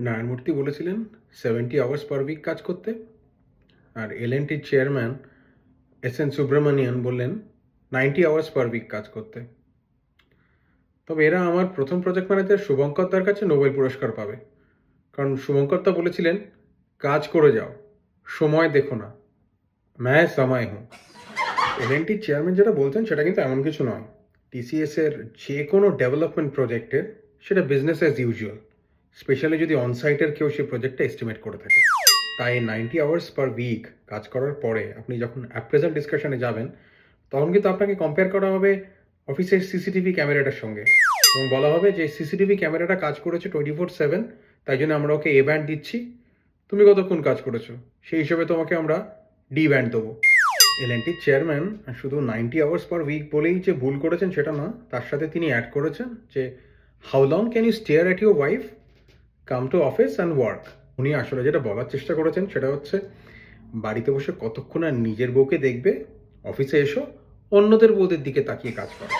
নারায়ণমূর্তি বলেছিলেন 70 hours per week কাজ করতে, আর এলএনটির চেয়ারম্যান এস এন সুব্রমণিয়ান বললেন 90 আওয়ার্স পার উইক কাজ করতে। তবে এরা আমার প্রথম প্রজেক্ট ম্যানেজার শুভঙ্করদার কাছে নোবেল পুরস্কার পাবে, কারণ শুভঙ্করদা বলেছিলেন কাজ করে যাও, সময় দেখো না, ম্যায় সময় হুঁ। এলএনটির চেয়ারম্যান যেটা বলছেন সেটা কিন্তু এমন কিছু নয়। টিসিএস এর যে কোনো ডেভেলপমেন্ট প্রজেক্টের সেটা বিজনেস অ্যাজ ইউজুয়াল, স্পেশালি যদি অনসাইটের কেউ সেই প্রজেক্টটা এস্টিমেট করে থাকে। তাই 90 আওয়ার্স পার উইক কাজ করার পরে আপনি যখন অ্যাপ্রেজাল ডিসকাশনে যাবেন, তখন কিন্তু আপনাকে কম্পেয়ার করা হবে অফিসের সিসিটিভি ক্যামেরাটার সঙ্গে, এবং বলা হবে যে সিসিটিভি ক্যামেরাটা কাজ করেছে 24/7, তাই জন্য আমরা ওকে এ ব্যান্ড দিচ্ছি। তুমি কতক্ষণ কাজ করেছো সেই হিসেবে তোমাকে আমরা ডি ব্যান্ড দেবো। এলএনটির চেয়ারম্যান শুধু 90 আওয়ার্স পার উইক বলেই যে ভুল করেছেন সেটা না, তার সাথে তিনি অ্যাড করেছেন যে how long can you stare at your wife, come to office and work. উনি আসলে যেটা বলার চেষ্টা করেছেন সেটা হচ্ছে বাড়িতে বসে কতক্ষণ আর নিজের বউকে দেখবে, অফিসে এসো অন্যদের বউদের দিকে তাকিয়ে কাজ করো।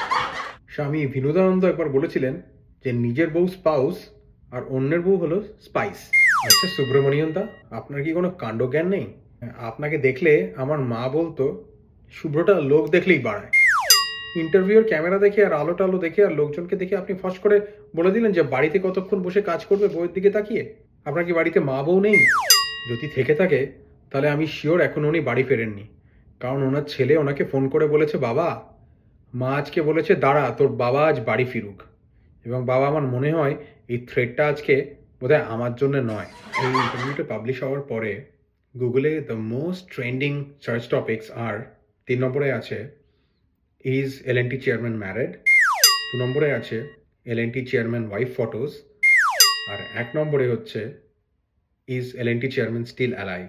স্বামী বিনোদানন্দ একবার বলেছিলেন যে নিজের বউ স্পাউস আর অন্যের বউ হলো স্পাইস। আচ্ছা সুব্রমণিয়ন দা, আপনার কি কোনো কাণ্ডজ্ঞান নেই? আপনাকে দেখলে আমার মা বলতো শুভ্রটা লোক দেখলেই বাড়ায়। ইন্টারভিউর ক্যামেরা দেখে আর আলো টালো দেখে আর লোকজনকে দেখে আপনি ফস করে বলে দিলেন যে বাড়িতে কতক্ষণ বসে কাজ করবে বউয়ের দিকে তাকিয়ে। আপনার কি বাড়িতে মা বউ নেই? যদি থেকে থাকে তাহলে আমি শিওর এখন উনি বাড়ি ফেরেননি, কারণ ওনার ছেলে ওনাকে ফোন করে বলেছে বাবা, মা আজকে বলেছে দাঁড়া তোর বাবা আজ বাড়ি ফিরুক। এবং বাবা, আমার মনে হয় এই থ্রেডটা আজকে বোধহয় আমার জন্য নয়। এই ইন্টারভিউটা পাবলিশ হওয়ার পরে গুগলে the most trending search topics আর 3 নম্বরে আছে ইজ এলএনটি চেয়ারম্যান ম্যারেড, 2 নম্বরে আছে এলএনটি চেয়ারম্যান ওয়াইফ ফটোজ, আর 1 নম্বরে হচ্ছে is L N T chairman still alive.